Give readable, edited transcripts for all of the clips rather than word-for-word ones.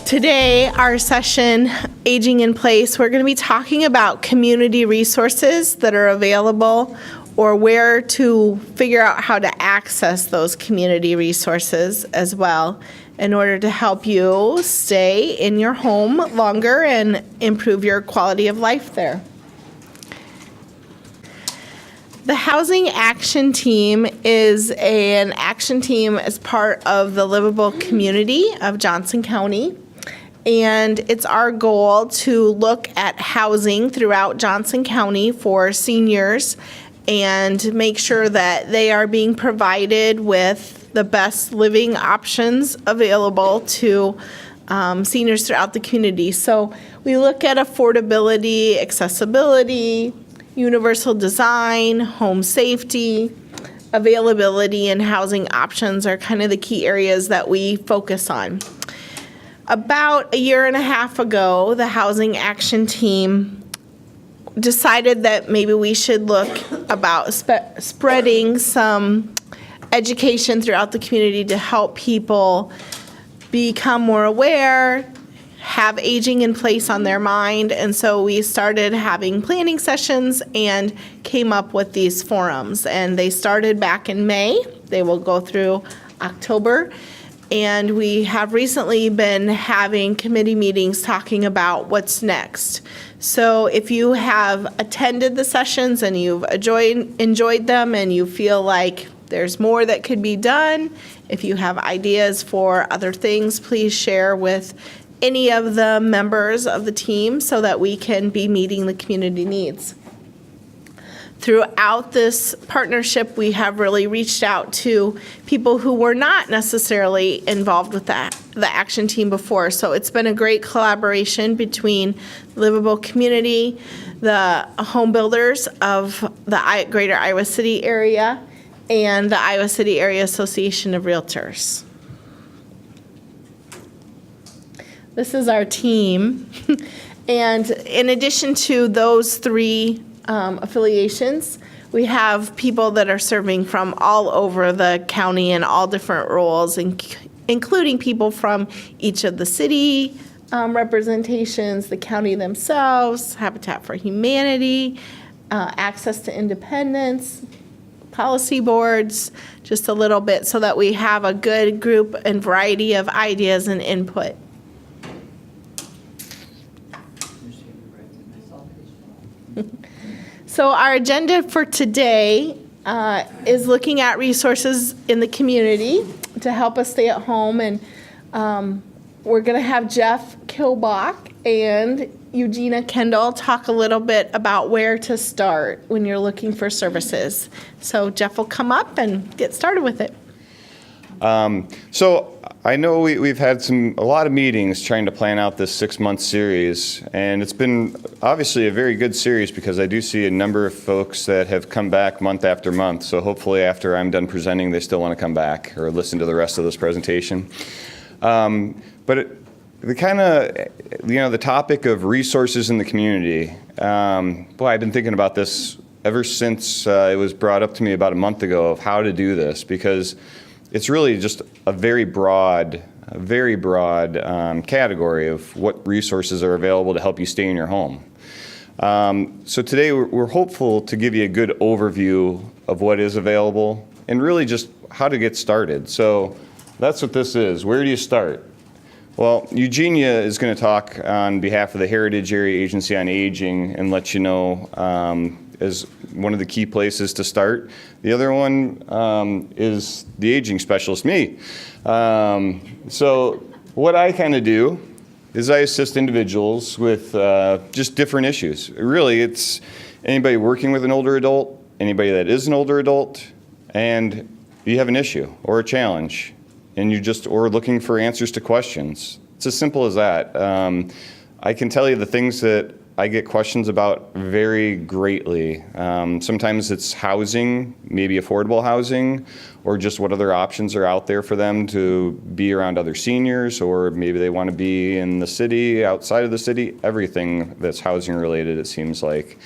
Today, our session, Aging in Place, we're going to be talking about community resources that are available or where to figure out how to access those community resources as well in order to help you stay in your home longer and improve your quality of life there. The Housing Action Team is an action team as part of the Livable Community of Johnson County. And it's our goal to look at housing throughout Johnson County for seniors and make sure that they are being provided with the best living options available to seniors throughout the community. So we look at affordability, accessibility, universal design, home safety, availability, and housing options are kind of the key areas that we focus on. About a year and a half ago, the Housing Action Team decided that maybe we should look about spreading some education throughout the community to help people become more aware, have aging in place on their mind, and so we started having planning sessions and came up with these forums. And they started back in May. They will go through October. And we have recently been having committee meetings talking about what's next. So if you have attended the sessions and you've enjoyed them and you feel like there's more that could be done, if you have ideas for other things, please share with any of the members of the team so that we can be meeting the community needs. Throughout this partnership, we have really reached out to people who were not necessarily involved with the action team before. So it's been a great collaboration between Livable Community, the home builders of the greater Iowa City area, and the Iowa City Area Association of Realtors. This is our team. And in addition to those three affiliations, we have people that are serving from all over the county in all different roles, including people from each of the city representations, the county themselves, Habitat for Humanity, Access to Independence, policy boards, just a little bit so that we have a good group and variety of ideas and input. So our agenda for today is looking at resources in the community to help us stay at home. And we're going to have Jeff Kilbach and Eugenia Kendall talk a little bit about where to start when you're looking for services. So Jeff will come up and get started with it. So I know we've had a lot of meetings trying to plan out this 6-month series, and it's been obviously a very good series because I do see a number of folks that have come back month after month. So hopefully after I'm done presenting, they still want to come back or listen to the rest of this presentation. But the topic of resources in the community, I've been thinking about this ever since it was brought up to me about a month ago of how to do this, because it's really just a very broad category of what resources are available to help you stay in your home. So today we're hopeful to give you a good overview of what is available and really just how to get started. So that's what this is. Where do you start? Well, Eugenia is going to talk on behalf of the Heritage Area Agency on Aging and let you know is one of the key places to start. The other one is the aging specialist, me. So what I kind of do is I assist individuals with just different issues. Really, it's anybody working with an older adult, anybody that is an older adult, and you have an issue or a challenge, and or looking for answers to questions. It's as simple as that. I can tell you the things that I get questions about vary greatly. Sometimes it's housing, maybe affordable housing, or just what other options are out there for them to be around other seniors, or maybe they want to be in the city, outside of the city, everything that's housing related, it seems like.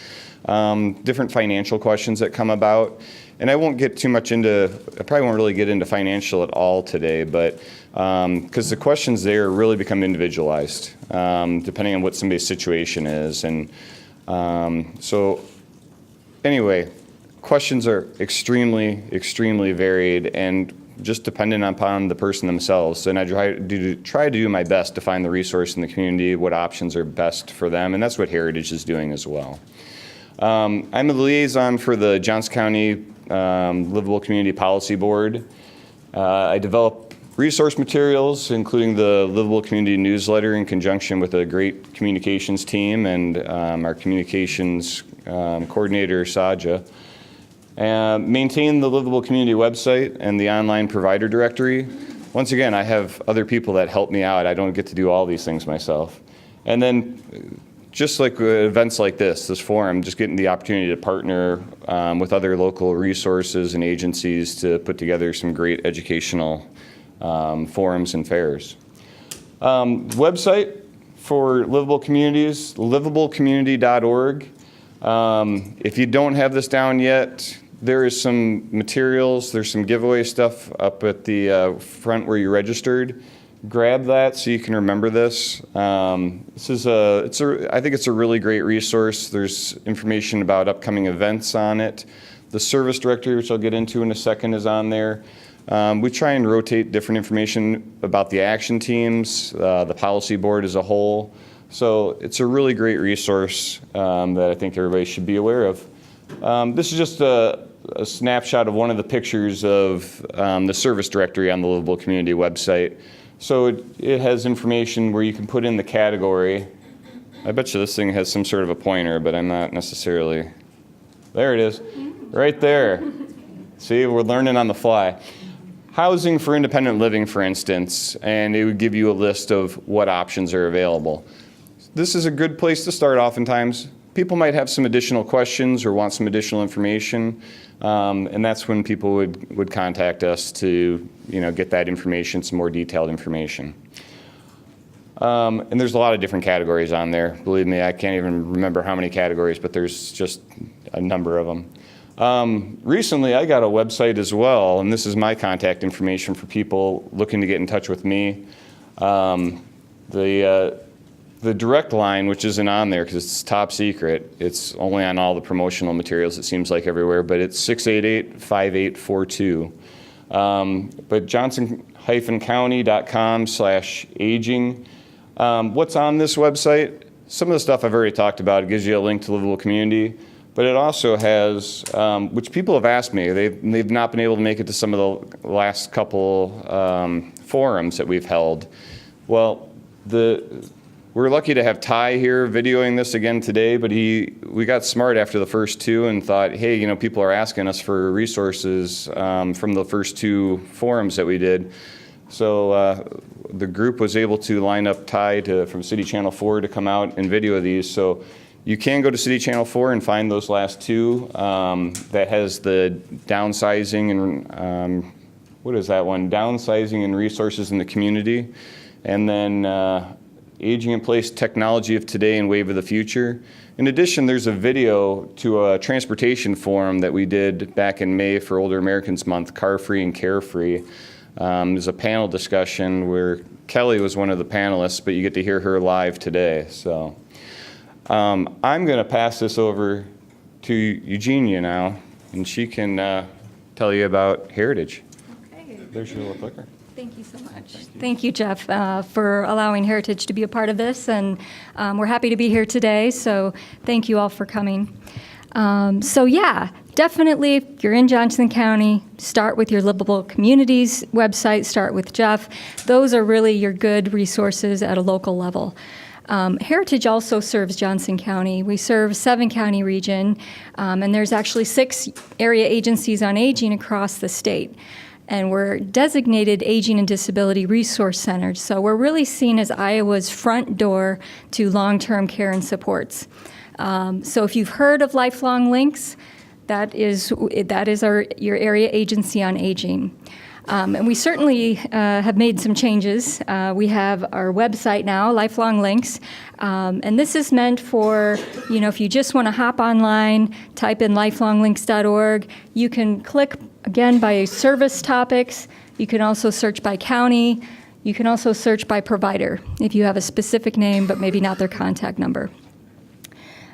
Different financial questions that come about. And I won't get too much into, I probably won't really get into financial at all today, but because the questions there really become individualized, depending on what somebody's situation is. And so anyway, questions are extremely, extremely varied and just dependent upon the person themselves. And I try to do my best to find the resource in the community, what options are best for them, and that's what Heritage is doing as well. I'm the liaison for the Johnson County Livable Community Policy Board. I develop resource materials, including the Livable Community newsletter in conjunction with a great communications team and our communications coordinator, Saja. Maintain the Livable Community website and the online provider directory. Once again, I have other people that help me out. I don't get to do all these things myself. And then just like events like this forum, just getting the opportunity to partner with other local resources and agencies to put together some great educational forums and fairs. Website for livable communities, livablecommunity.org. If you don't have this down yet, there is some materials, there's some giveaway stuff up at the front where you registered. Grab that so you can remember this. I think it's a really great resource. There's information about upcoming events on it. The service directory, which I'll get into in a second, is on there. We try and rotate different information about the action teams, the policy board as a whole. So it's a really great resource that I think everybody should be aware of. This is just a snapshot of one of the pictures of the service directory on the Livable Community website. So it has information where you can put in the category. I bet you this thing has some sort of a pointer, but I'm not necessarily. There it is, right there. See, we're learning on the fly. Housing for independent living, for instance, and it would give you a list of what options are available. This is a good place to start oftentimes. People might have some additional questions or want some additional information, and that's when people would contact us to get that information, some more detailed information. And there's a lot of different categories on there. Believe me, I can't even remember how many categories, but there's just a number of them. Recently, I got a website as well, and this is my contact information for people looking to get in touch with me. The direct line, which isn't on there because it's top secret, it's only on all the promotional materials, it seems like everywhere, but it's 688-5842. But johnson-county.com/aging. What's on this website? Some of the stuff I've already talked about. It gives you a link to Livable Community, but it also has, which people have asked me, they've not been able to make it to some of the last couple forums that we've held. Well, we're lucky to have Ty here videoing this again today, but we got smart after the first two and thought, hey, people are asking us for resources from the first two forums that we did. So the group was able to line up Ty from City Channel 4 to come out and video these. So you can go to City Channel 4 and find those last two. That has the downsizing and, what is that one? Downsizing and resources in the community. And then Aging in Place, Technology of Today and Wave of the Future. In addition, there's a video to a transportation forum that we did back in May for Older Americans Month, Car Free and Carefree. There's a panel discussion where Kelly was one of the panelists, but you get to hear her live today. So I'm going to pass this over to Eugenia now, and she can tell you about Heritage. Okay. There's your little clicker. Thank you so much. Thank you, Jeff, for allowing Heritage to be a part of this, and we're happy to be here today, so thank you all for coming. Definitely, if you're in Johnson County, start with your Livable Communities website, start with Jeff. Those are really your good resources at a local level. Heritage also serves Johnson County. We serve 7-county region, and there's actually 6 area agencies on aging across the state. And we're designated Aging and Disability Resource Centers. So we're really seen as Iowa's front door to long-term care and supports. So if you've heard of Lifelong Links, that is your area agency on aging. And we certainly have made some changes. We have our website now, Lifelong Links, and this is meant for, if you just want to hop online, type in lifelonglinks.org. You can click, again, by service topics. You can also search by county. You can also search by provider if you have a specific name, but maybe not their contact number.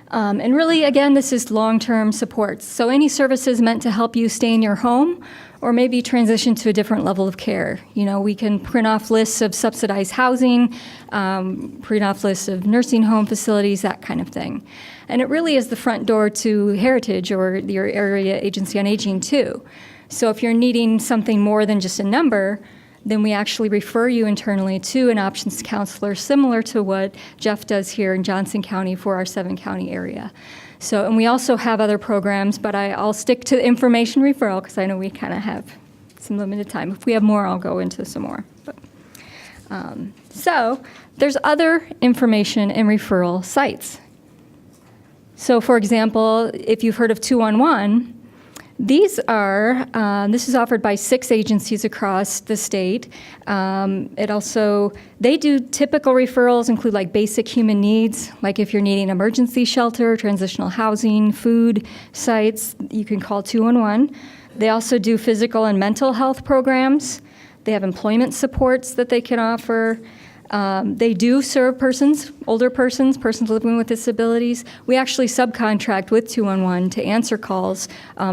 And really, again, this is long-term support. So any services meant to help you stay in your home or maybe transition to a different level of care. We can print off lists of subsidized housing, print off lists of nursing home facilities, that kind of thing. And it really is the front door to Heritage or your area agency on aging, too. So if you're needing something more than just a number, then we actually refer you internally to an options counselor, similar to what Jeff does here in Johnson County for our 7-county area. So, and we also have other programs, but I'll stick to information referral because I know we kind of have some limited time. If we have more, I'll go into some more. So there's other information and referral sites. So, for example, if you've heard of 211, this is offered by 6 agencies across the state. They do typical referrals, include like basic human needs, like if you're needing emergency shelter, transitional housing, food sites, you can call 211. They also do physical and mental health programs. They have employment supports that they can offer. They do serve older persons living with disabilities. We actually subcontract with 211 to answer calls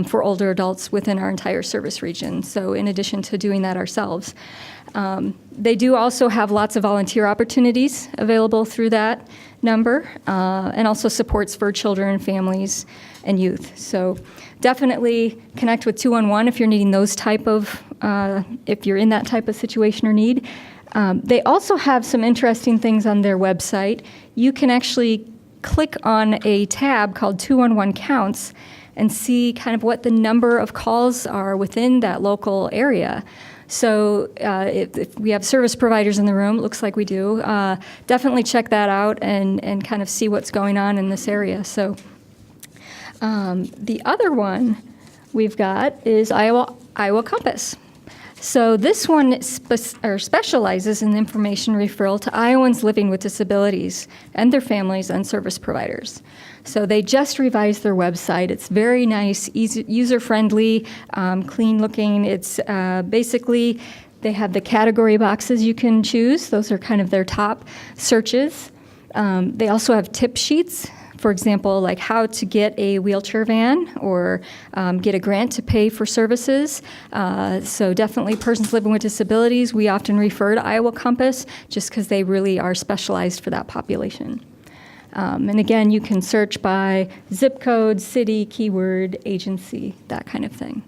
for older adults within our entire service region. So in addition to doing that ourselves. They do also have lots of volunteer opportunities available through that number, and also supports for children, families, and youth. So definitely connect with 211 if you're needing if you're in that type of situation or need. They also have some interesting things on their website. You can actually click on a tab called 211 Counts and see kind of what the number of calls are within that local area. So if we have service providers in the room, it looks like we do, definitely check that out and kind of see what's going on in this area. So the other one we've got is Iowa Compass. So this one specializes in information referral to Iowans living with disabilities and their families and service providers. So they just revised their website. It's very nice, user-friendly, clean-looking. It's basically, they have the category boxes you can choose. Those are kind of their top searches. They also have tip sheets. For example, like how to get a wheelchair van or get a grant to pay for services. So definitely persons living with disabilities, we often refer to Iowa Compass just because they really are specialized for that population. And again, you can search by zip code, city, keyword, agency, that kind of thing.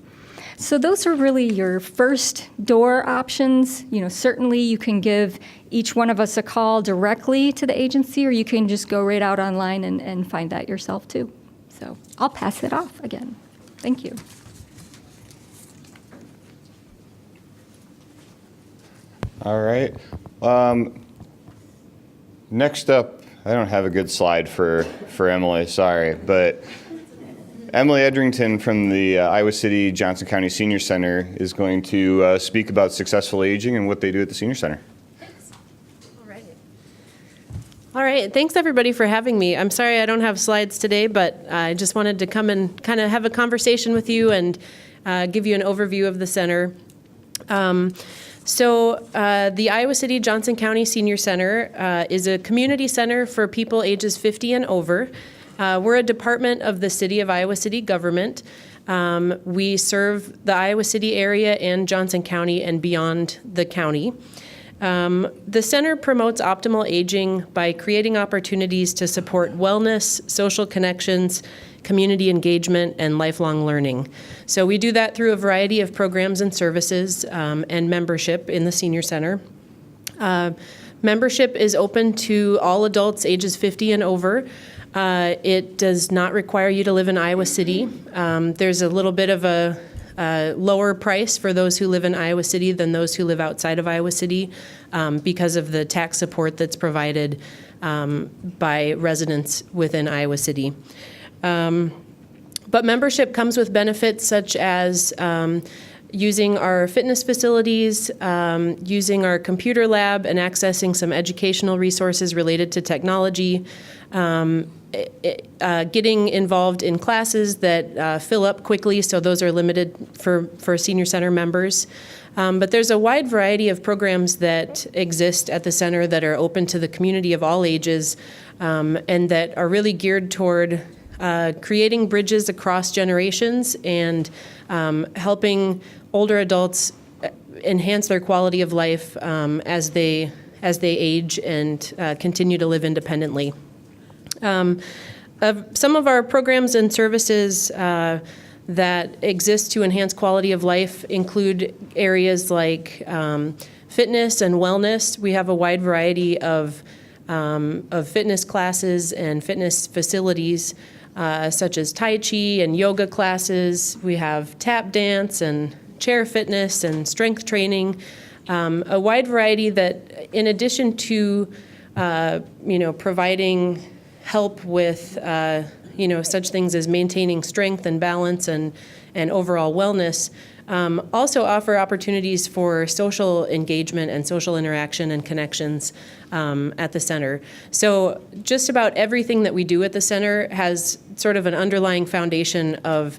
So those are really your first door options. Certainly you can give each one of us a call directly to the agency, or you can just go right out online and find that yourself too. So I'll pass it off again. Thank you. All right. Next up, I don't have a good slide for Emily, sorry, but Emily Edrington from the Iowa City Johnson County Senior Center is going to speak about successful aging and what they do at the Senior Center. Thanks. All right. Thanks, everybody, for having me. I'm sorry I don't have slides today, but I just wanted to come and kind of have a conversation with you and give you an overview of the center. The Iowa City Johnson County Senior Center is a community center for people ages 50 and over. We're a department of the City of Iowa City government. We serve the Iowa City area and Johnson County and beyond the county. The center promotes optimal aging by creating opportunities to support wellness, social connections, community engagement, and lifelong learning. So we do that through a variety of programs and services and membership in the Senior Center. Membership is open to all adults ages 50 and over. It does not require you to live in Iowa City. There's a little bit of a lower price for those who live in Iowa City than those who live outside of Iowa City because of the tax support that's provided by residents within Iowa City. But membership comes with benefits such as using our fitness facilities, using our computer lab, and accessing some educational resources related to technology, getting involved in classes that fill up quickly, so those are limited for senior center members. But there's a wide variety of programs that exist at the center that are open to the community of all ages, and that are really geared toward creating bridges across generations and helping older adults enhance their quality of life as they age and continue to live independently. Some of our programs and services that exist to enhance quality of life include areas like fitness and wellness. We have a wide variety of fitness classes and fitness facilities, such as Tai Chi and yoga classes. We have tap dance and chair fitness and strength training. A wide variety that, in addition to providing help with such things as maintaining strength and balance and overall wellness, also offer opportunities for social engagement and social interaction and connections at the center. So just about everything that we do at the center has sort of an underlying foundation of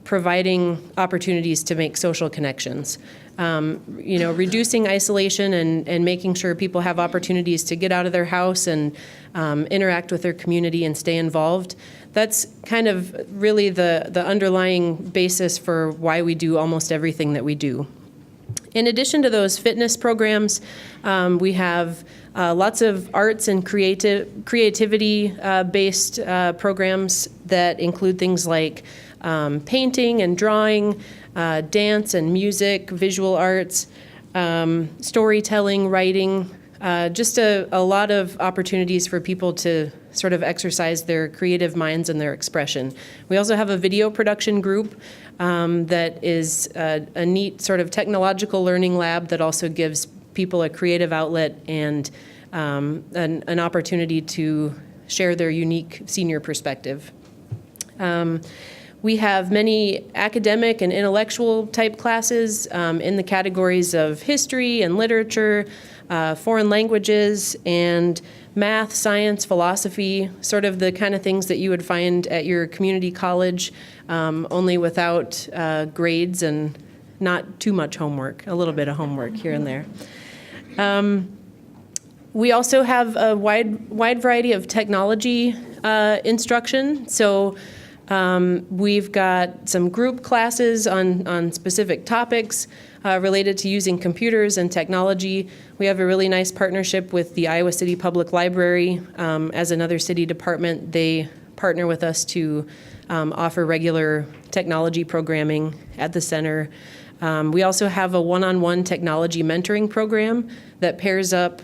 providing opportunities to make social connections. Reducing isolation and making sure people have opportunities to get out of their house and interact with their community and stay involved. That's kind of really the underlying basis for why we do almost everything that we do. In addition to those fitness programs, we have lots of arts and creativity-based programs that include things like painting and drawing, dance and music, visual arts, storytelling, writing, just a lot of opportunities for people to sort of exercise their creative minds and their expression. We also have a video production group that is a neat sort of technological learning lab that also gives people a creative outlet and an opportunity to share their unique senior perspective. We have many academic and intellectual type classes in the categories of history and literature, foreign languages, and math, science, philosophy, sort of the kind of things that you would find at your community college, only without grades and not too much homework, a little bit of homework here and there. We also have a wide variety of technology instruction. So we've got some group classes on specific topics related to using computers and technology. We have a really nice partnership with the Iowa City Public Library. As another city department, they partner with us to offer regular technology programming at the center. We also have a one-on-one technology mentoring program that pairs up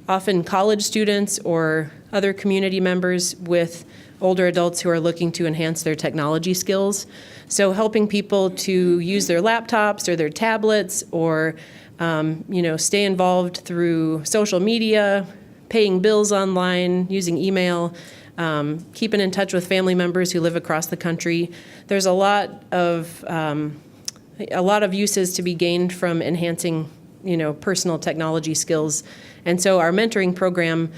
often college students or other community members with older adults who are looking to enhance their technology skills. So helping people to use their laptops or their tablets or stay involved through social media, paying bills online, using email, keeping in touch with family members who live across the country. There's a lot of uses to be gained from enhancing, personal technology skills. And so our mentoring program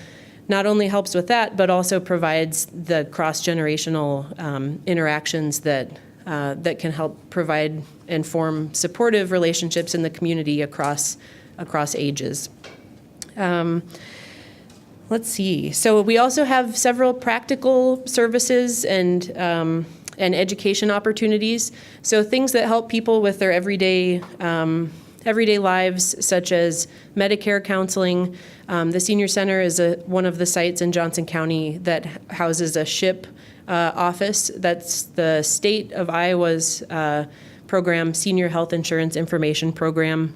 not only helps with that, but also provides the cross-generational interactions that can help provide and form supportive relationships in the community across ages. Let's see. So we also have several practical services and education opportunities. So things that help people with their everyday lives, such as Medicare counseling. The Senior Center is one of the sites in Johnson County that houses a SHIP office. That's the state of Iowa's program, Senior Health Insurance Information Program.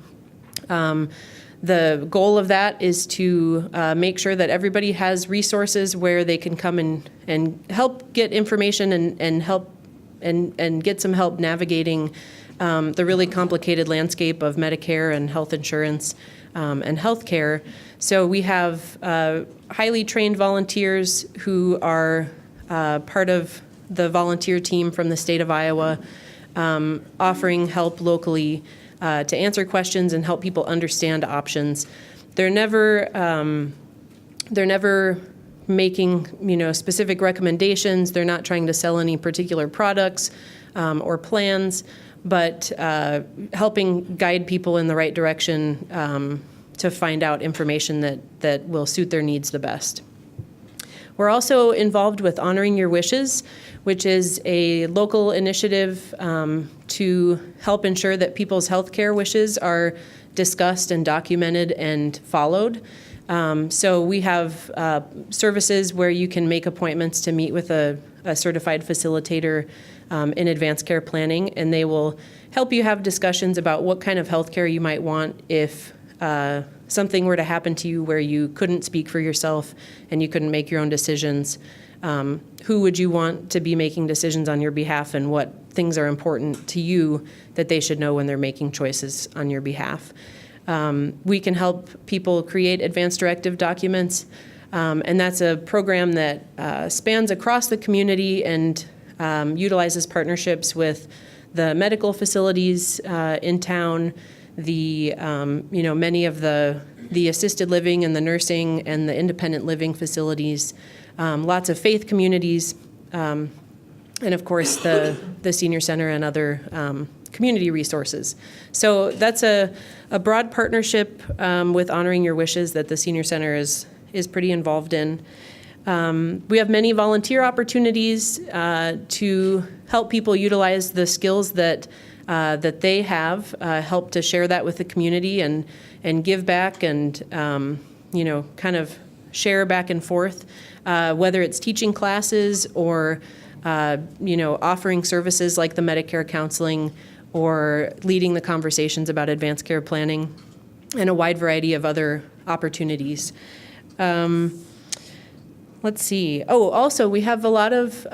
The goal of that is to make sure that everybody has resources where they can come and help get information and help and get some help navigating the really complicated landscape of Medicare and health insurance and health care. So we have highly trained volunteers who are part of the volunteer team from the state of Iowa offering help locally to answer questions and help people understand options. They're never making specific recommendations. They're not trying to sell any particular products or plans, but helping guide people in the right direction to find out information that will suit their needs the best. We're also involved with Honoring Your Wishes, which is a local initiative to help ensure that people's healthcare wishes are discussed and documented and followed. So we have services where you can make appointments to meet with a certified facilitator in advanced care planning, and they will help you have discussions about what kind of healthcare you might want if something were to happen to you where you couldn't speak for yourself and you couldn't make your own decisions. Who would you want to be making decisions on your behalf, and what things are important to you that they should know when they're making choices on your behalf? We can help people create advanced directive documents, and that's a program that spans across the community and utilizes partnerships with the medical facilities in town, the many of the assisted living and the nursing and the independent living facilities, lots of faith communities, and of course the senior center and other community resources. So that's a broad partnership with Honoring Your Wishes that the senior center is pretty involved in. We have many volunteer opportunities to help people utilize the skills that they have, help to share that with the community and give back and kind of share back and forth, whether it's teaching classes or offering services like the Medicare counseling or leading the conversations about advanced care planning, and a wide variety of other opportunities. Let's see. Oh, also we have a lot of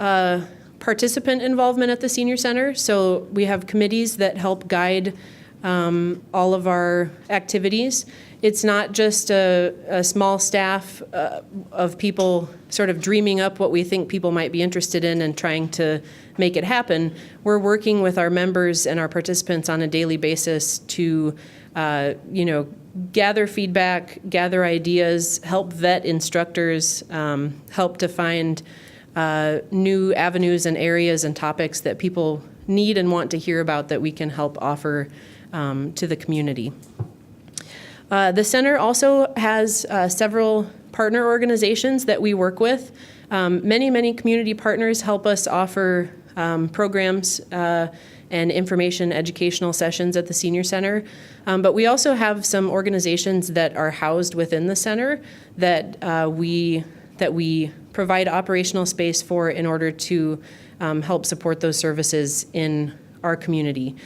participant involvement at the senior center. So we have committees that help guide all of our activities. It's not just a small staff of people sort of dreaming up what we think people might be interested in and trying to make it happen. We're working with our members and our participants on a daily basis to gather feedback, gather ideas, help vet instructors, help to find new avenues and areas and topics that people need and want to hear about that we can help offer to the community. The center also has several partner organizations that we work with. Many community partners help us offer programs and information educational sessions at the senior center. But we also have some organizations that are housed within the center that we provide operational space for in order to help support those services in our community.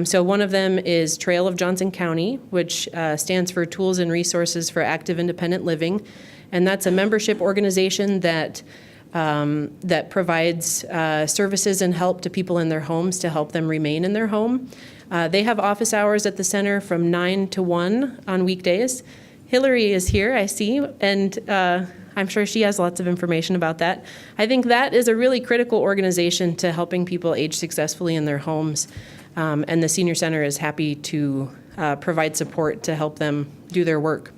So one of them is Trail of Johnson County, which stands for Tools and Resources for Active Independent Living. And that's a membership organization that provides services and help to people in their homes to help them remain in their home. They have office hours at the center from 9 to 1 on weekdays. Hillary is here, I see, and I'm sure she has lots of information about that. I think that is a really critical organization to helping people age successfully in their homes, and the senior center is happy to provide support to help them do their work.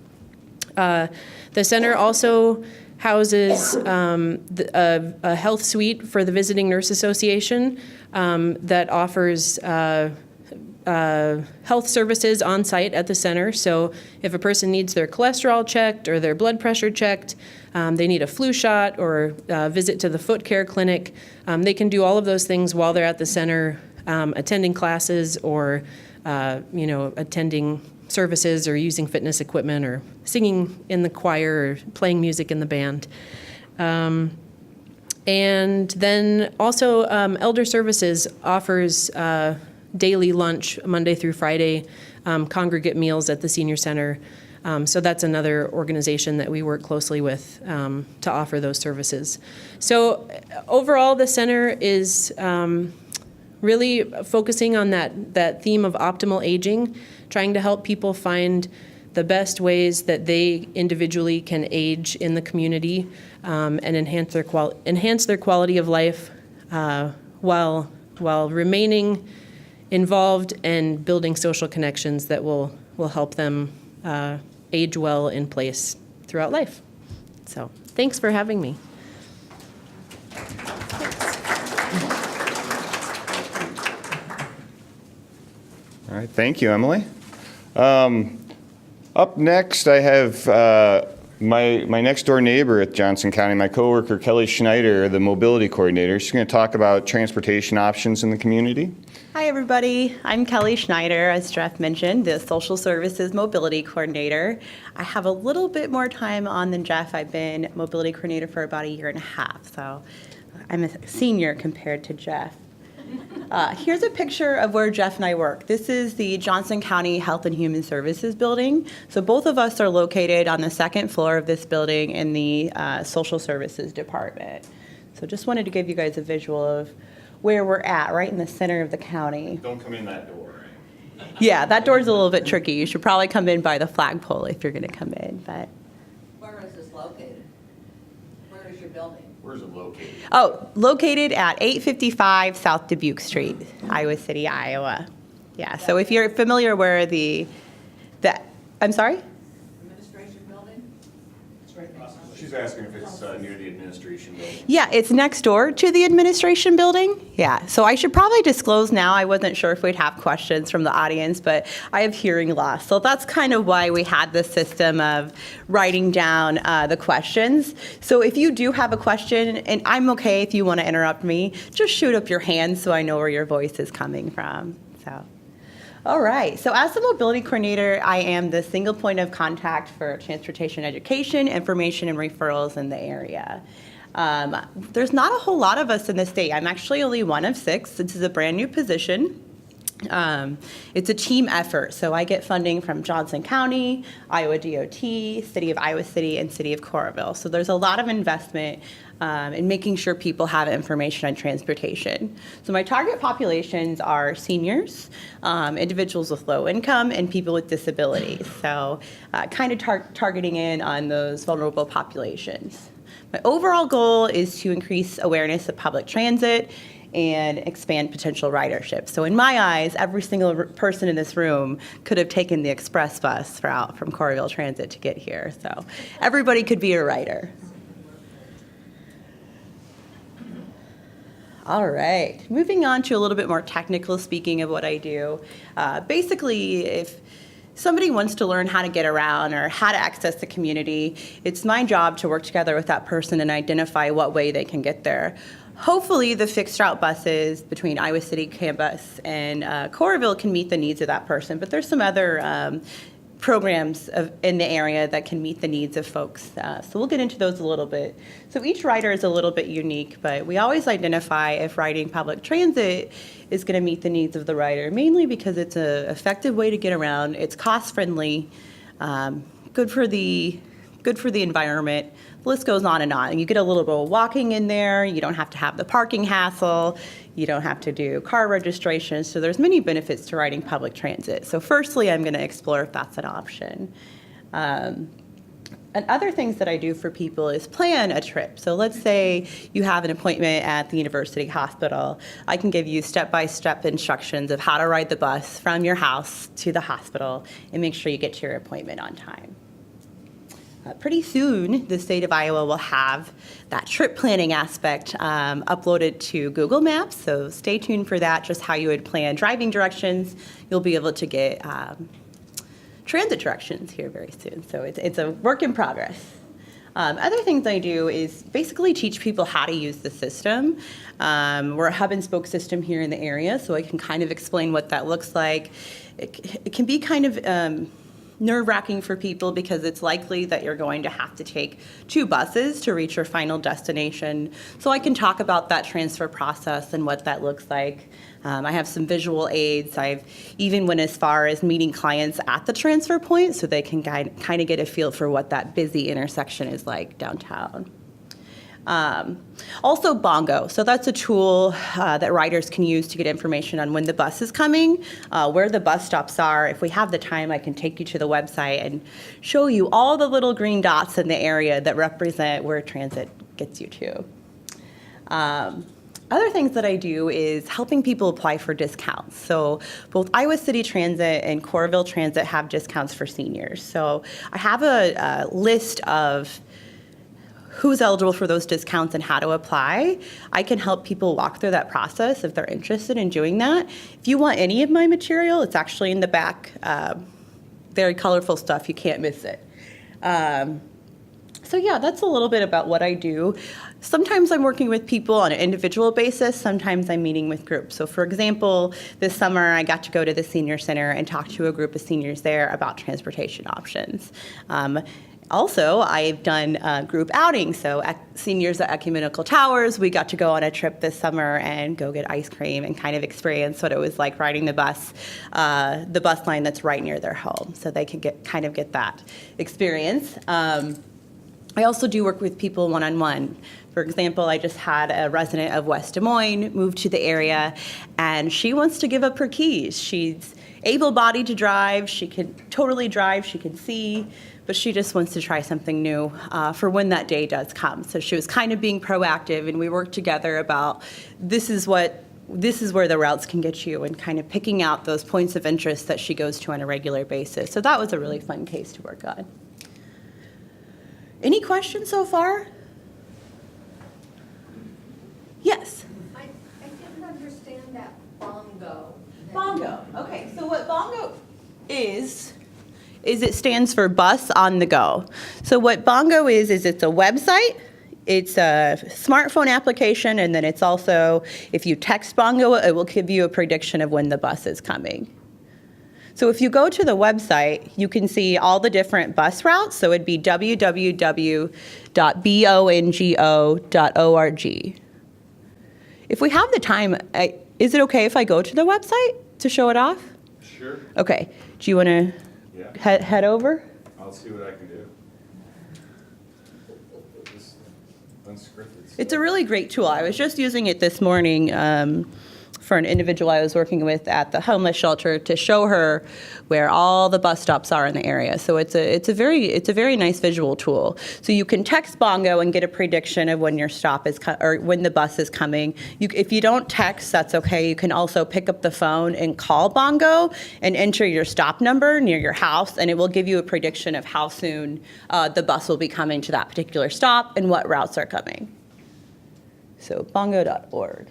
The center also houses a health suite for the Visiting Nurse Association that offers health services on site at the center. So if a person needs their cholesterol checked or their blood pressure checked, they need a flu shot or a visit to the foot care clinic, they can do all of those things while they're at the center, attending classes or attending services or using fitness equipment or singing in the choir or playing music in the band. And then also Elder Services offers daily lunch Monday through Friday, congregate meals at the senior center. So that's another organization that we work closely with to offer those services. So overall, the center is really focusing on that theme of optimal aging, trying to help people find the best ways that they individually can age in the community and enhance their quality of life while while remaining involved and building social connections that will help them age well in place throughout life. So thanks for having me. All right, thank you, Emily. Up next, I have my next door neighbor at Johnson County, my coworker Kelly Schneider, the mobility coordinator. She's going to talk about transportation options in the community. Hi, everybody. I'm Kelly Schneider, as Jeff mentioned, the Social Services Mobility Coordinator. I have a little bit more time on than Jeff. I've been Mobility Coordinator for about 1.5 years, so I'm a senior compared to Jeff. Here's a picture of where Jeff and I work. This is the Johnson County Health and Human Services building. So both of us are located on the second floor of this building in the Social Services Department. So just wanted to give you guys a visual of where we're at, right in the center of the county. Don't come in that door, right? Yeah, that door's a little bit tricky. You should probably come in by the flagpole if you're going to come in. But Where is this located? Where is your building? Where's it located? oh, located at 855 South Dubuque Street, Iowa City, Iowa. Yeah. So if you're familiar where I'm sorry. Administration building? She's asking if it's near the administration building. Yeah, it's next door to the administration building. Yeah, so I should probably disclose now. I wasn't sure if we'd have questions from the audience, but I have hearing loss. So that's kind of why we had the system of writing down the questions. So if you do have a question, and I'm okay if you want to interrupt me, just shoot up your hand so I know where your voice is coming from. So. All right, so as the mobility coordinator, I am the single point of contact for transportation education, information, and referrals in the area. There's not a whole lot of us in the state. I'm actually only one of 6. This is a brand new position. It's a team effort, so I get funding from Johnson County, Iowa DOT, City of Iowa City, and City of Coralville. So there's a lot of investment in making sure people have information on transportation. So my target populations are seniors, individuals with low income, and people with disabilities. So kind of targeting in on those vulnerable populations. My overall goal is to increase awareness of public transit and expand potential ridership. So in my eyes, every single person in this room could have taken the express bus route from Coralville Transit to get here. So everybody could be a rider. All right, moving on to a little bit more technical speaking of what I do. Basically, if somebody wants to learn how to get around or how to access the community, it's my job to work together with that person and identify what way they can get there. Hopefully, the fixed route buses between Iowa City campus and Coralville can meet the needs of that person, but there's some other programs in the area that can meet the needs of folks. So we'll get into those a little bit. So each rider is a little bit unique, but we always identify if riding public transit is going to meet the needs of the rider, mainly because it's an effective way to get around. It's cost-friendly, good for the environment. The list goes on and on. You get a little bit of walking in there. You don't have to have the parking hassle. You don't have to do car registration. So there's many benefits to riding public transit. So firstly, I'm going to explore if that's an option. And other things that I do for people is plan a trip. So let's say you have an appointment at the university hospital. I can give you step-by-step instructions of how to ride the bus from your house to the hospital and make sure you get to your appointment on time. Pretty soon, the state of Iowa will have that trip planning aspect uploaded to Google Maps, so stay tuned for that, just how you would plan driving directions. You'll be able to get transit directions here very soon, so it's a work in progress. Other things I do is basically teach people how to use the system. We're a hub and spoke system here in the area, so I can kind of explain what that looks like. It can be kind of nerve-wracking for people because it's likely that you're going to have to take 2 buses to reach your final destination. So I can talk about that transfer process and what that looks like. I have some visual aids. I've even went as far as meeting clients at the transfer point so they can kind of get a feel for what that busy intersection is like downtown. Also Bongo, so that's a tool that riders can use to get information on when the bus is coming, where the bus stops are. If we have the time, I can take you to the website and show you all the little green dots in the area that represent where transit gets you to. Other things that I do is helping people apply for discounts. So both Iowa City Transit and Coralville Transit have discounts for seniors. So I have a list of who's eligible for those discounts and how to apply. I can help people walk through that process if they're interested in doing that. If you want any of my material, it's actually in the back. Very colorful stuff. You can't miss it. So yeah, that's a little bit about what I do. Sometimes I'm working with people on an individual basis. Sometimes I'm meeting with groups. So for example, this summer I got to go to the senior center and talk to a group of seniors there about transportation options. Also, I've done group outings. So seniors at Ecumenical Towers, we got to go on a trip this summer and go get ice cream and kind of experience what it was like riding the bus line that's right near their home. So they could get that experience. I also do work with people one-on-one. For example, I just had a resident of West Des Moines move to the area, and she wants to give up her keys. She's able-bodied to drive. She can totally drive. She can see, but she just wants to try something new for when that day does come. So she was kind of being proactive, and we worked together about this is where the routes can get you, and kind of picking out those points of interest that she goes to on a regular basis. So that was a really fun case to work on. Any questions so far? Yes. I didn't understand that Bongo. Bongo. Okay, so what Bongo is it stands for Bus on the Go. So what Bongo is it's a website, it's a smartphone application, and then it's also, if you text Bongo, it will give you a prediction of when the bus is coming. So if you go to the website, you can see all the different bus routes. So it'd be www.bongo.org. If we have the time, is it okay if I go to the website to show it off? Sure. Okay. Do you want to head over? I'll see what I can do. This unscripted stuff. It's a really great tool. I was just using it this morning for an individual I was working with at the homeless shelter to show her where all the bus stops are in the area. So it's a very nice visual tool. So you can text Bongo and get a prediction of when your stop is or when the bus is coming. If you don't text, that's okay. You can also pick up the phone and call Bongo and enter your stop number near your house, and it will give you a prediction of how soon the bus will be coming to that particular stop and what routes are coming. So bongo.org.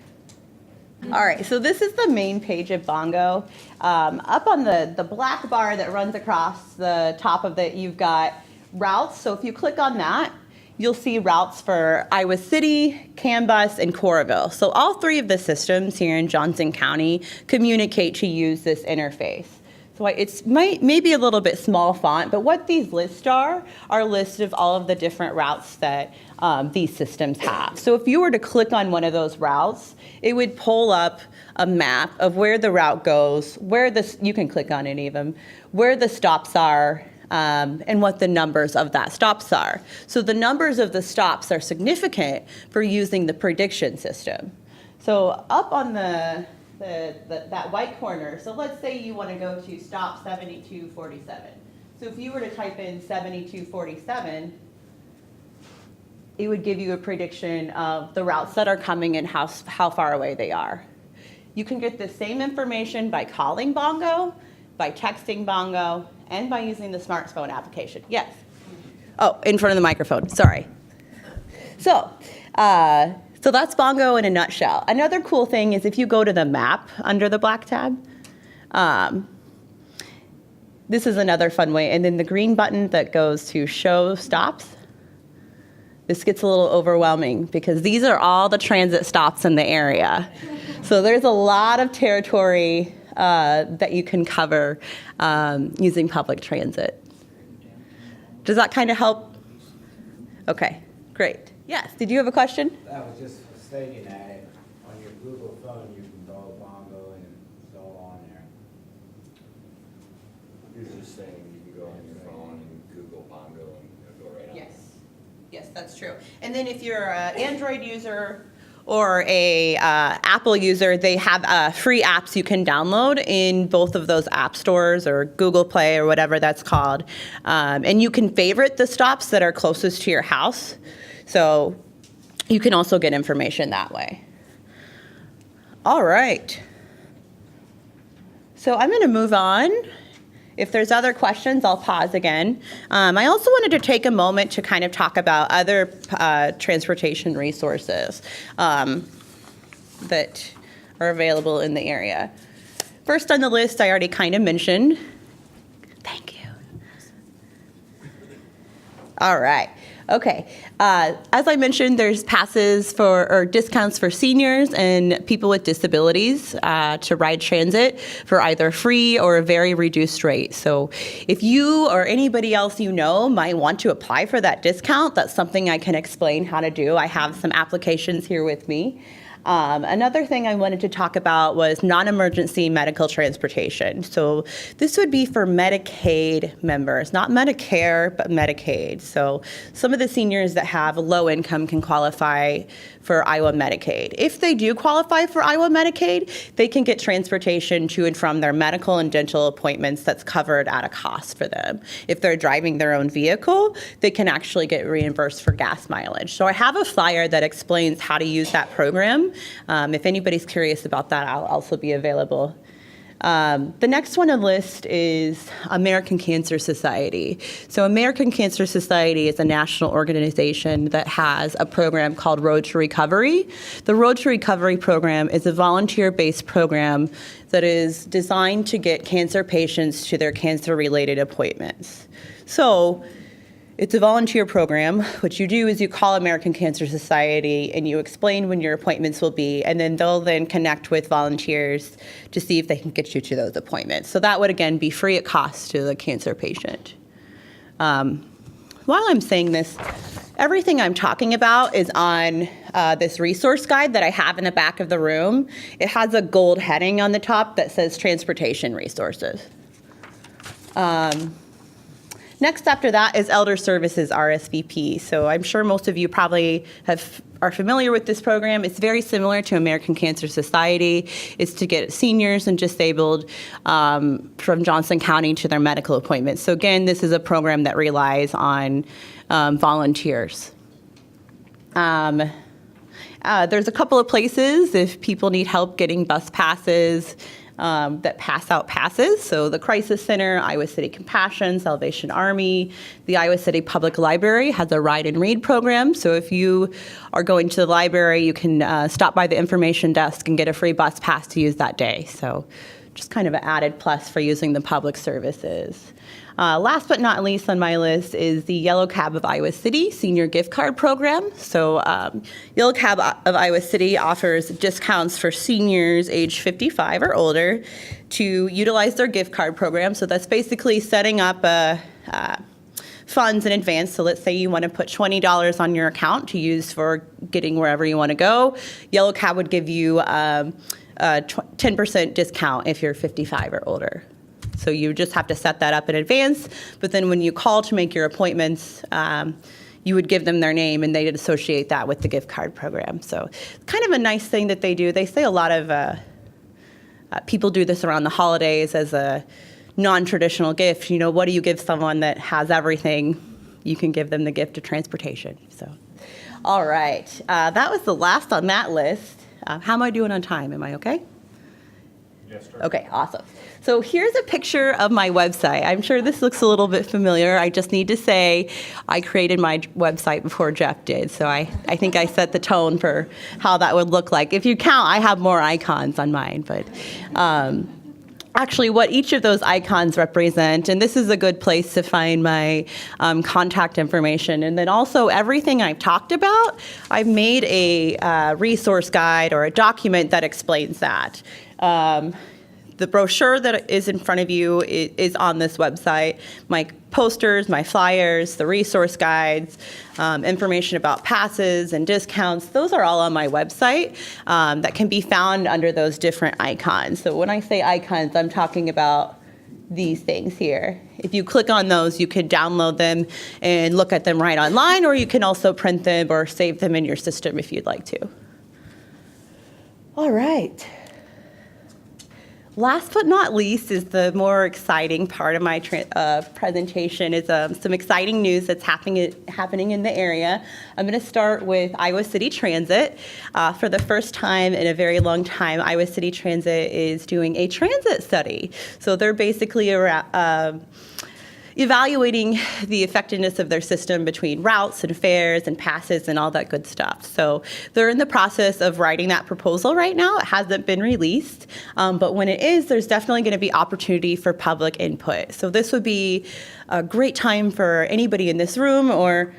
All right, so this is the main page of Bongo. Up on the black bar that runs across the top of it, you've got routes. So if you click on that, you'll see routes for Iowa City, CANBUS, and Coralville. So all three of the systems here in Johnson County communicate to use this interface. So it's maybe a little bit small font, but what these lists are lists of all of the different routes that these systems have. So if you were to click on one of those routes, it would pull up a map of where the route goes, you can click on any of them, where the stops are, and what the numbers of that stops are. So the numbers of the stops are significant for using the prediction system. So up on that white corner, so let's say you want to go to stop 7247. So if you were to type in 7247, it would give you a prediction of the routes that are coming and how far away they are. You can get the same information by calling Bongo, by texting Bongo, and by using the smartphone application. Yes? Oh, in front of the microphone, sorry. So that's Bongo in a nutshell. Another cool thing is if you go to the map under the black tab, this is another fun way. And then the green button that goes to show stops, this gets a little overwhelming because these are all the transit stops in the area. So there's a lot of territory that you can cover using public transit. Does that kind of help? Okay, great. Yes, did you have a question? I was just stating that on your Google phone, you can go Bongo and go on there. You're just saying you can go on your phone and Google Bongo and it'll go right on. Yes, that's true. And then if you're an Android user or a Apple user, they have free apps you can download in both of those app stores or Google Play or whatever that's called. And you can favorite the stops that are closest to your house. So you can also get information that way. All right. So I'm going to move on. If there's other questions, I'll pause again. I also wanted to take a moment to kind of talk about other transportation resources that are available in the area. First on the list, I already kind of mentioned. Thank you. All right. Okay. As I mentioned, there's passes or discounts for seniors and people with disabilities to ride transit for either free or a very reduced rate. So if you or anybody else you know might want to apply for that discount, that's something I can explain how to do. I have some applications here with me. Another thing I wanted to talk about was non-emergency medical transportation. So this would be for Medicaid members, not Medicare, but Medicaid. So some of the seniors that have low income can qualify for Iowa Medicaid. If they do qualify for Iowa Medicaid, they can get transportation to and from their medical and dental appointments that's covered at a cost for them. If they're driving their own vehicle, they can actually get reimbursed for gas mileage. So I have a flyer that explains how to use that program. If anybody's curious about that, I'll also be available. The next one on the list is American Cancer Society. So American Cancer Society is a national organization that has a program called Road to Recovery. The Road to Recovery program is a volunteer-based program that is designed to get cancer patients to their cancer-related appointments. So it's a volunteer program. What you do is you call American Cancer Society and you explain when your appointments will be, and then they'll then connect with volunteers to see if they can get you to those appointments. So that would, again, be free of cost to the cancer patient. While I'm saying this, everything I'm talking about is on this resource guide that I have in the back of the room. It has a gold heading on the top that says Transportation Resources. Next after that is Elder Services RSVP. So I'm sure most of you probably are familiar with this program. It's very similar to American Cancer Society. It's to get seniors and disabled from Johnson County to their medical appointments. So again, this is a program that relies on volunteers. There's a couple of places if people need help getting bus passes that pass out passes. So the Crisis Center, Iowa City Compassion, Salvation Army, the Iowa City Public Library has a Ride and Read program. So if you are going to the library, you can stop by the information desk and get a free bus pass to use that day. So just kind of an added plus for using the public services. Last but not least on my list is the Yellow Cab of Iowa City Senior Gift Card Program. So Yellow Cab of Iowa City offers discounts for seniors age 55 or older to utilize their gift card program. So that's basically setting up funds in advance. So let's say you want to put $20 on your account to use for getting wherever you want to go. Yellow Cab would give you a 10% discount if you're 55 or older. So you just have to set that up in advance, but then when you call to make your appointments, you would give them their name and they'd associate that with the gift card program. So kind of a nice thing that they do. They say a lot of people do this around the holidays as a non-traditional gift. You know, what do you give someone that has everything? You can give them the gift of transportation. So, all right, that was the last on that list. How am I doing on time? Am I okay? Yes, sir. Okay, awesome. So here's a picture of my website. I'm sure this looks a little bit familiar. I just need to say I created my website before Jeff did, so I think I set the tone for how that would look like. If you count, I have more icons on mine, but actually what each of those icons represent, and this is a good place to find my contact information. And then also everything I've talked about, I've made a resource guide or a document that explains that. The brochure that is in front of you is on this website. My posters, my flyers, the resource guides, information about passes and discounts, those are all on my website that can be found under those different icons. So when I say icons, I'm talking about these things here. If you click on those, you can download them and look at them right online, or you can also print them or save them in your system if you'd like to. All right. Last but not least is the more exciting part of my presentation is some exciting news that's happening in the area. I'm going to start with Iowa City Transit. For the first time in a very long time, Iowa City Transit is doing a transit study. So they're basically evaluating the effectiveness of their system between routes and fares and passes and all that good stuff. So they're in the process of writing that proposal right now. It hasn't been released, but when it is, there's definitely going to be opportunity for public input. So this would be a great time for anybody in this room or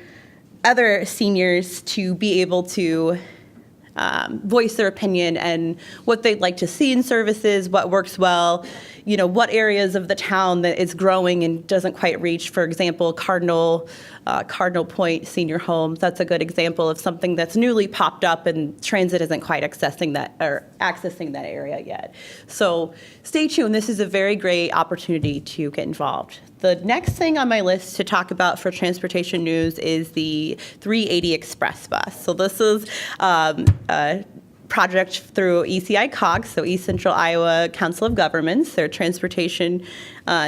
other seniors to be able to voice their opinion and what they'd like to see in services, what works well, what areas of the town that is growing and doesn't quite reach. For example, Cardinal Point Senior Homes, that's a good example of something that's newly popped up and transit isn't quite accessing that area yet. So stay tuned. This is a very great opportunity to get involved. The next thing on my list to talk about for transportation news is the 380 Express Bus. So this is a project through ECI COGS, so East Central Iowa Council of Governments. Their transportation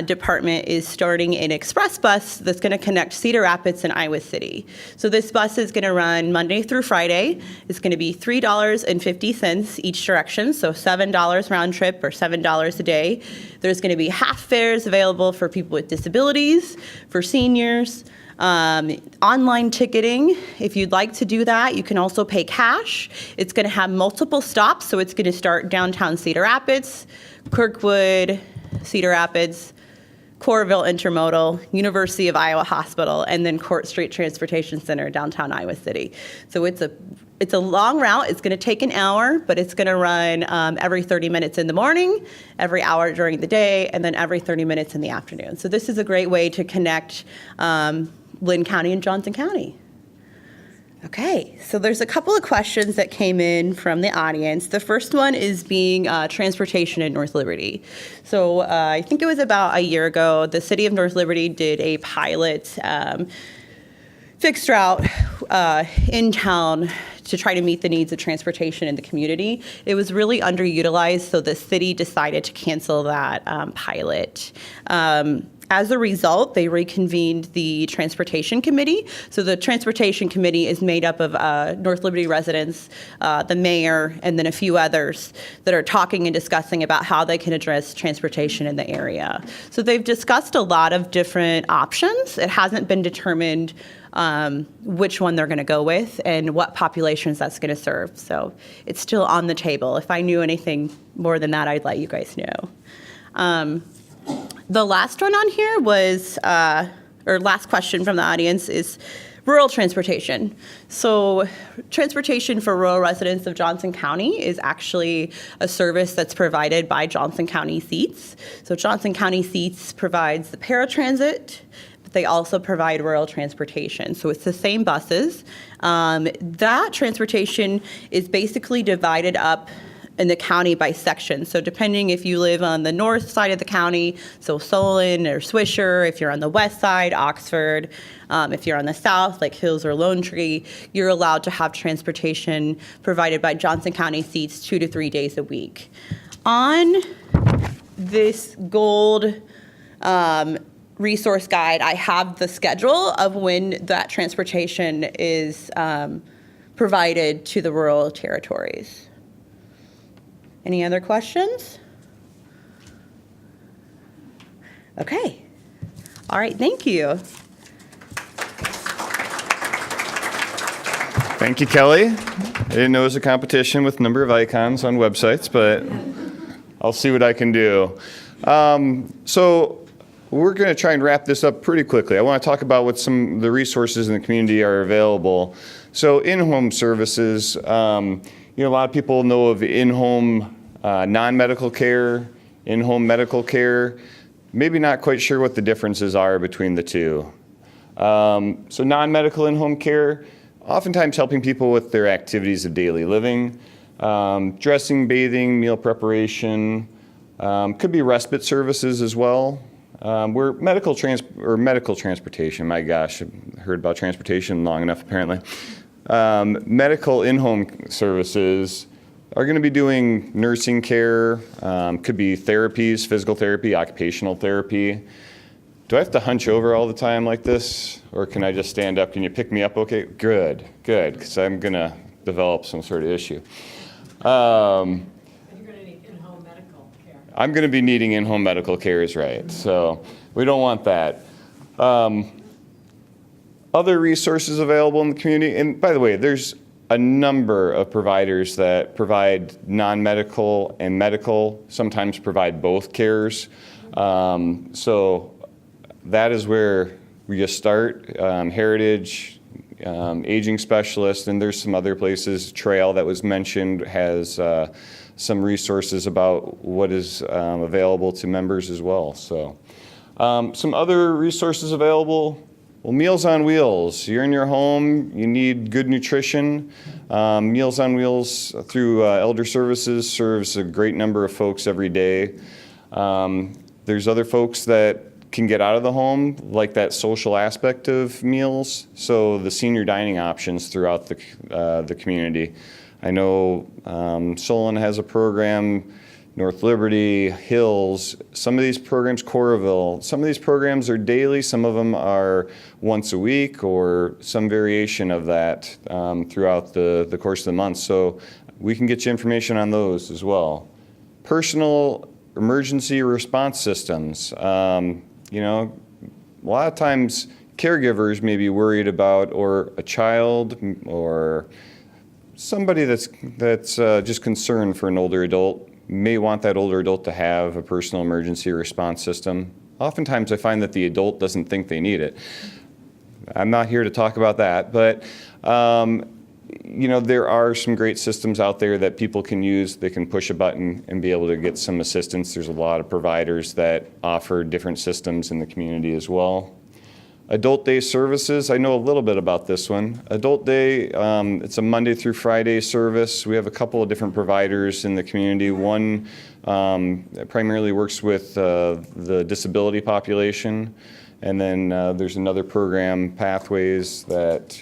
department is starting an express bus that's going to connect Cedar Rapids and Iowa City. So this bus is going to run Monday through Friday. It's going to be $3.50 each direction, so $7 round trip or $7 a day. There's going to be half fares available for people with disabilities, for seniors. Online ticketing, if you'd like to do that, you can also pay cash. It's going to have multiple stops, so it's going to start downtown Cedar Rapids, Kirkwood, Cedar Rapids, Coralville Intermodal, University of Iowa Hospital, and then Court Street Transportation Center, downtown Iowa City. So it's a long route. It's going to take an hour, but it's going to run every 30 minutes in the morning, every hour during the day, and then every 30 minutes in the afternoon. So this is a great way to connect Lynn County and Johnson County. Okay, so there's a couple of questions that came in from the audience. The first one is being transportation in North Liberty. So I think it was about a year ago, the city of North Liberty did a pilot fixed route in town to try to meet the needs of transportation in the community. It was really underutilized, so the city decided to cancel that pilot. As a result, they reconvened the Transportation Committee. So the Transportation Committee is made up of North Liberty residents, the mayor, and then a few others that are talking and discussing about how they can address transportation in the area. So they've discussed a lot of different options. It hasn't been determined which one they're going to go with and what populations that's going to serve. So it's still on the table. If I knew anything more than that, I'd let you guys know. The last one on here was, or last question from the audience is rural transportation. So transportation for rural residents of Johnson County is actually a service that's provided by Johnson County Seats. So Johnson County Seats provides the paratransit, but they also provide rural transportation. So it's the same buses. That transportation is basically divided up in the county by section. So depending if you live on the north side of the county, so Solon or Swisher, if you're on the west side, Oxford, if you're on the south, like Hills or Lone Tree, you're allowed to have transportation provided by Johnson County Seats 2 to 3 days a week. On this gold resource guide, I have the schedule of when that transportation is provided to the rural territories. Any other questions? Okay. All right, thank you. Thank you, Kelly. I didn't know it was a competition with number of icons on websites, but I'll see what I can do. So we're going to try and wrap this up pretty quickly. I want to talk about what some of the resources in the community are available. So in-home services, a lot of people know of in-home non-medical care, in-home medical care. Maybe not quite sure what the differences are between the two. So non-medical in-home care, oftentimes helping people with their activities of daily living, dressing, bathing, meal preparation, could be respite services as well. We're medical transportation, my gosh, I've heard about transportation long enough apparently. Medical in-home services are going to be doing nursing care, could be therapies, physical therapy, occupational therapy. Do I have to hunch over all the time like this, or can I just stand up? Can you pick me up okay? Good, because I'm going to develop some sort of issue. You're going to need in-home medical care. I'm going to be needing in-home medical care is right, so we don't want that. Other resources available in the community, and by the way, there's a number of providers that provide non-medical and medical, sometimes provide both cares. So that is where we just start. Heritage, aging specialist, and there's some other places. Trail that was mentioned has some resources about what is available to members as well. So some other resources available. Well, Meals on Wheels. You're in your home, you need good nutrition. Meals on Wheels through Elder Services serves a great number of folks every day. There's other folks that can get out of the home, like that social aspect of meals. So the senior dining options throughout the community. I know Solon has a program, North Liberty, Hills, some of these programs, Coralville, some of these programs are daily, some of them are once a week or some variation of that throughout the course of the month. So we can get you information on those as well. Personal emergency response systems. You know, a lot of times caregivers may be worried about, or a child or somebody that's just concerned for an older adult may want that older adult to have a personal emergency response system. Oftentimes I find that the adult doesn't think they need it. I'm not here to talk about that, but you know, there are some great systems out there that people can use. They can push a button and be able to get some assistance. There's a lot of providers that offer different systems in the community as well. Adult Day services, I know a little bit about this one. Adult Day, it's a Monday through Friday service. We have a couple of different providers in the community. One primarily works with the disability population, and then there's another program, Pathways, that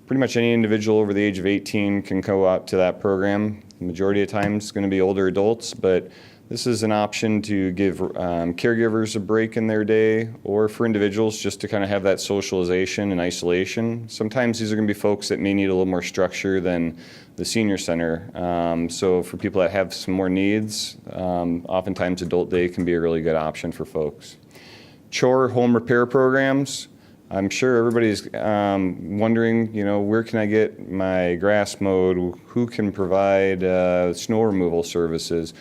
pretty much any individual over the age of 18 can go out to that program. The majority of times it's going to be older adults, but this is an option to give caregivers a break in their day, or for individuals just to kind of have that socialization and isolation. Sometimes these are going to be folks that may need a little more structure than the senior center. So for people that have some more needs, oftentimes Adult Day can be a really good option for folks. Chore home repair programs. I'm sure everybody's wondering, you know, where can I get my grass mowed? Who can provide snow removal services?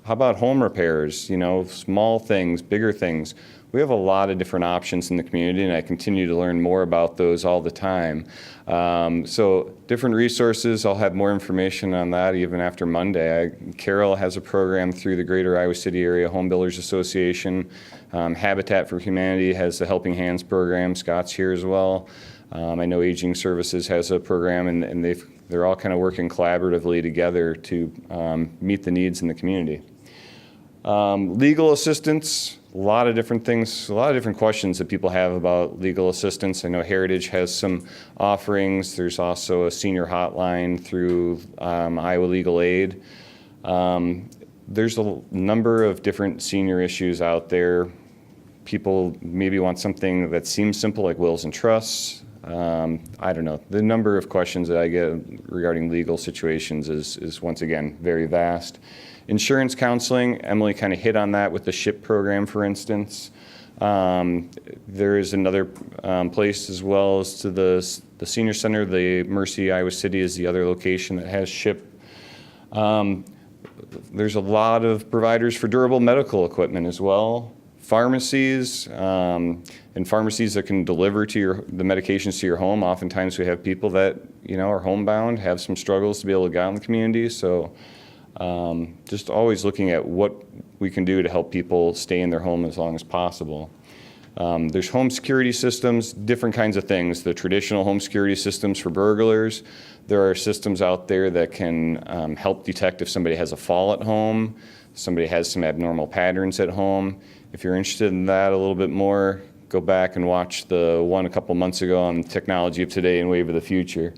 How about home repairs, you know, small things, bigger things? We have a lot of different options in the community, and I continue to learn more about those all the time. So different resources, I'll have more information on that even after Monday. Carol has a program through the Greater Iowa City Area Home Builders Association. Habitat for Humanity has the Helping Hands program. Scott's here as well. I know Aging Services has a program, and they're all kind of working collaboratively together to meet the needs in the community. Legal assistance, a lot of different things, a lot of different questions that people have about legal assistance. I know Heritage has some offerings. There's also a senior hotline through Iowa Legal Aid. There's a number of different senior issues out there. People maybe want something that seems simple, like wills and trusts. I don't know. The number of questions that I get regarding legal situations is once again very vast. Insurance counseling, Emily kind of hit on that with the SHIP program, for instance. There is another place as well as to the senior center. The Mercy Iowa City is the other location that has SHIP. There's a lot of providers for durable medical equipment as well. Pharmacies, and pharmacies that can deliver to the medications to your home. Oftentimes we have people that, you know, are homebound, have some struggles to be able to get out in the community. So just always looking at what we can do to help people stay in their home as long as possible. There's home security systems, different kinds of things. The traditional home security systems for burglars. There are systems out there that can help detect if somebody has a fall at home, somebody has some abnormal patterns at home. If you're interested in that a little bit more, go back and watch the one a couple months ago on Technology of Today and Wave of the Future.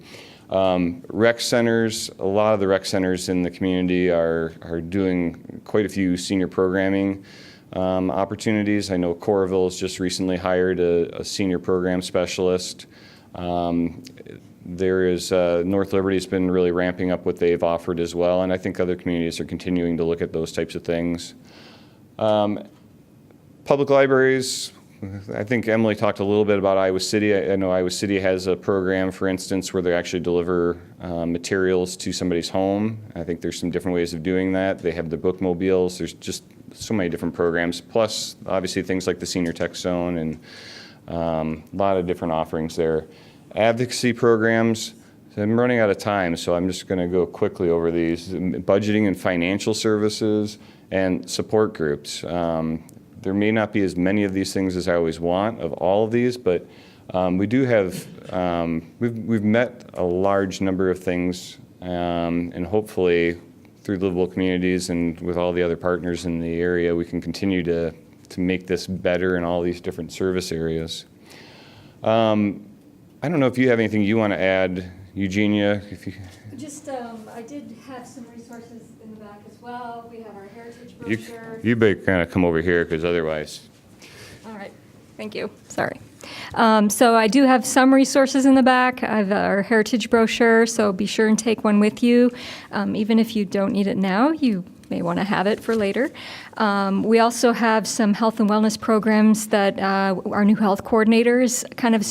Rec centers, a lot of the rec centers in the community are doing quite a few senior programming opportunities. I know Coralville has just recently hired a senior program specialist. There is North Liberty's been really ramping up what they've offered as well, and I think other communities are continuing to look at those types of things. Public libraries, I think Emily talked a little bit about Iowa City. I know Iowa City has a program, for instance, where they actually deliver materials to somebody's home. I think there's some different ways of doing that. They have the bookmobiles. There's just so many different programs, plus obviously things like the Senior Tech Zone and a lot of different offerings there. Advocacy programs, I'm running out of time, so I'm just going to go quickly over these. Budgeting and financial services and support groups. There may not be as many of these things as I always want of all of these, but we do have, we've met a large number of things, and hopefully through livable communities and with all the other partners in the area, we can continue to make this better in all these different service areas. I don't know if you have anything you want to add, Eugenia. If you... Just, I did have some resources in the back as well. We have our heritage brochure. You better kind of come over here, because otherwise. All right, thank you, sorry. So I do have some resources in the back. I have our heritage brochure, so be sure and take one with you. Even if you don't need it now, you may want to have it for later. We also have some health and wellness programs that our new health coordinators kind of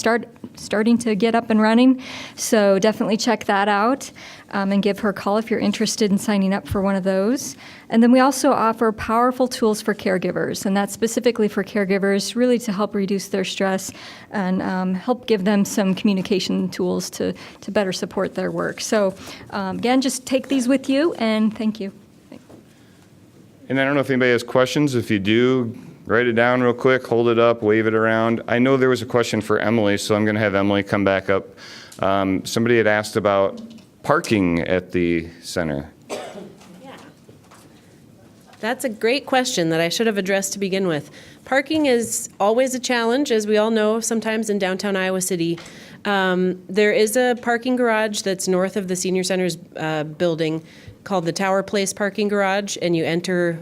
starting to get up and running. So definitely check that out and give her a call if you're interested in signing up for one of those. And then we also offer powerful tools for caregivers, and that's specifically for caregivers really to help reduce their stress and help give them some communication tools to better support their work. So again, just take these with you, and thank you. And I don't know if anybody has questions. If you do, write it down real quick, hold it up, wave it around. I know there was a question for Emily, so I'm going to have Emily come back up. Somebody had asked about parking at the center. Yeah. That's a great question that I should have addressed to begin with. Parking is always a challenge, as we all know, sometimes in downtown Iowa City. There is a parking garage that's north of the Senior Center's building called the Tower Place Parking Garage, and you enter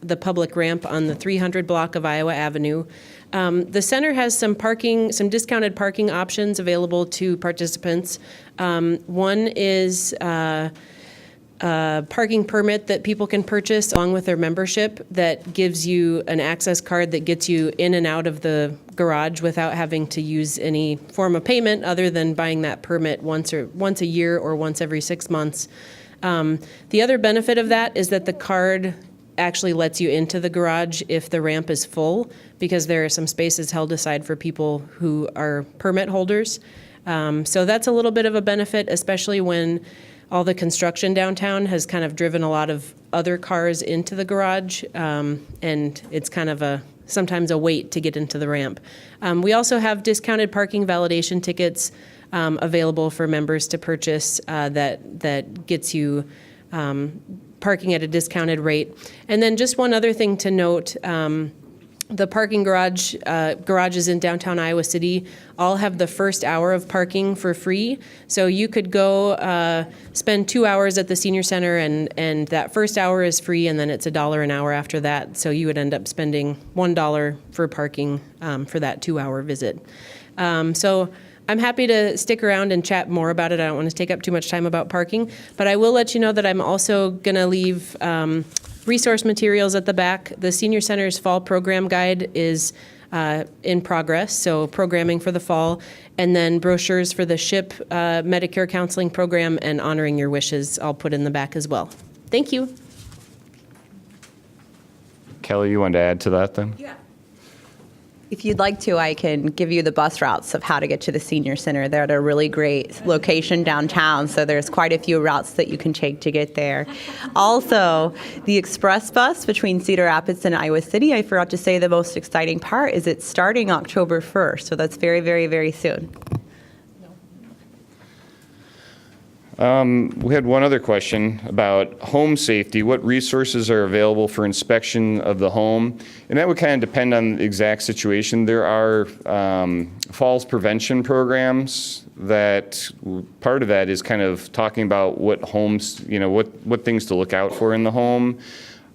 the public ramp on the 300 block of Iowa Avenue. The center has some discounted parking options available to participants. One is a parking permit that people can purchase along with their membership that gives you an access card that gets you in and out of the garage without having to use any form of payment other than buying that permit once a year or once every 6 months. The other benefit of that is that the card actually lets you into the garage if the ramp is full, because there are some spaces held aside for people who are permit holders. So that's a little bit of a benefit, especially when all the construction downtown has kind of driven a lot of other cars into the garage, and it's kind of sometimes a wait to get into the ramp. We also have discounted parking validation tickets available for members to purchase that gets you parking at a discounted rate. And then just one other thing to note, the parking garages in downtown Iowa City all have the first hour of parking for free. So you could go spend 2 hours at the senior center, and that first hour is free, and then it's $1 an hour after that. So you would end up spending $1 for parking for that 2-hour visit. So I'm happy to stick around and chat more about it. I don't want to take up too much time about parking, but I will let you know that I'm also going to leave resource materials at the back. The Senior Center's fall program guide is in progress, so programming for the fall, and then brochures for the SHIP Medicare counseling program and Honoring Your Wishes I'll put in the back as well. Thank you. Kelly, you wanted to add to that then? Yeah. If you'd like to, I can give you the bus routes of how to get to the Senior Center. They're at a really great location downtown, so there's quite a few routes that you can take to get there. Also, the express bus between Cedar Rapids and Iowa City, I forgot to say the most exciting part is it's starting October 1st, so that's very, very, very soon. We had one other question about home safety. What resources are available for inspection of the home? And that would kind of depend on the exact situation. There are falls prevention programs that part of that is kind of talking about what homes, what things to look out for in the home.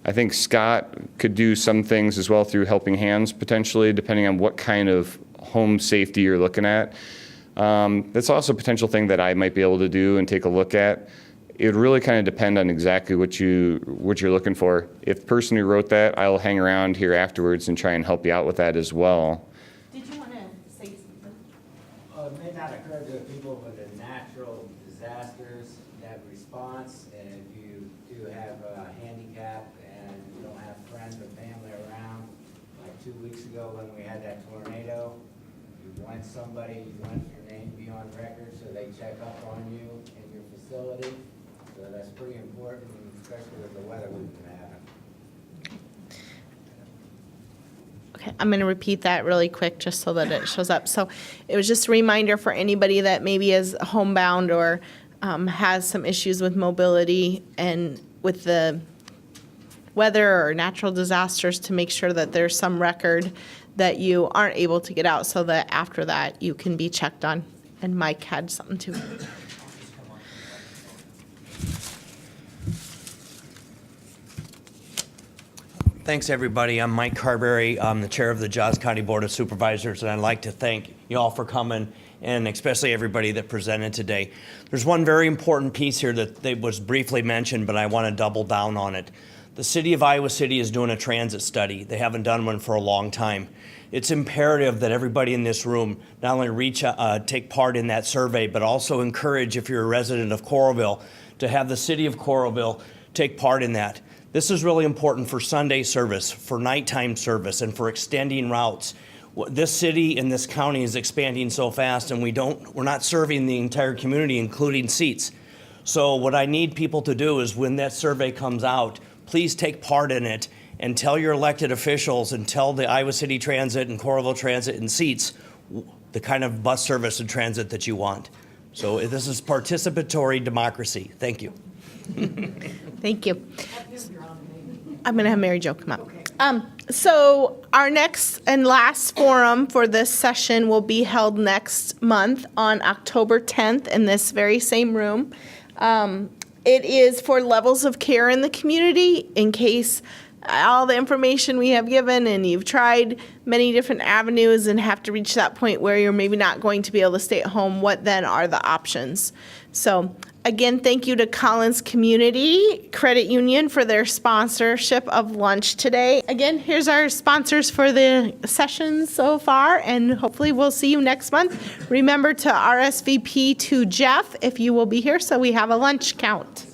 I think Scott could do some things as well through Helping Hands potentially, depending on what kind of home safety you're looking at. That's also a potential thing that I might be able to do and take a look at. It would really kind of depend on exactly what you're looking for. If the person who wrote that, I'll hang around here afterwards and try and help you out with that as well. Did you want to say something? It may not occur to people with the natural disasters that response, and if you do have a handicap and you don't have friends or family around, like 2 weeks ago when we had that tornado, you want somebody, you want your name to be on record so they check up on you in your facility. So that's pretty important, especially with the weather we've been having. Okay, I'm going to repeat that really quick just so that it shows up. So it was just a reminder for anybody that maybe is homebound or has some issues with mobility and with the weather or natural disasters to make sure that there's some record that you aren't able to get out so that after that you can be checked on. And Mike had something too. Thanks, everybody. I'm Mike Carberry. I'm the chair of the Johnson County Board of Supervisors, and I'd like to thank you all for coming, and especially everybody that presented today. There's one very important piece here that was briefly mentioned, but I want to double down on it. The city of Iowa City is doing a transit study. They haven't done one for a long time. It's imperative that everybody in this room not only take part in that survey, but also encourage, if you're a resident of Coralville, to have the city of Coralville take part in that. This is really important for Sunday service, for nighttime service, and for extending routes. This city and this county is expanding so fast, and we're not serving the entire community, including seats. So what I need people to do is when that survey comes out, please take part in it and tell your elected officials and tell the Iowa City Transit and Coralville Transit and seats the kind of bus service and transit that you want. So this is participatory democracy. Thank you. Thank you. I'm going to have Mary Jo come up. So our next and last forum for this session will be held next month on October 10th in this very same room. It is for levels of care in the community in case all the information we have given and you've tried many different avenues and have to reach that point where you're maybe not going to be able to stay at home, what then are the options? So again, thank you to Collins Community Credit Union for their sponsorship of lunch today. Again, here's our sponsors for the sessions so far, and hopefully we'll see you next month. Remember to RSVP to Jeff if you will be here so we have a lunch count.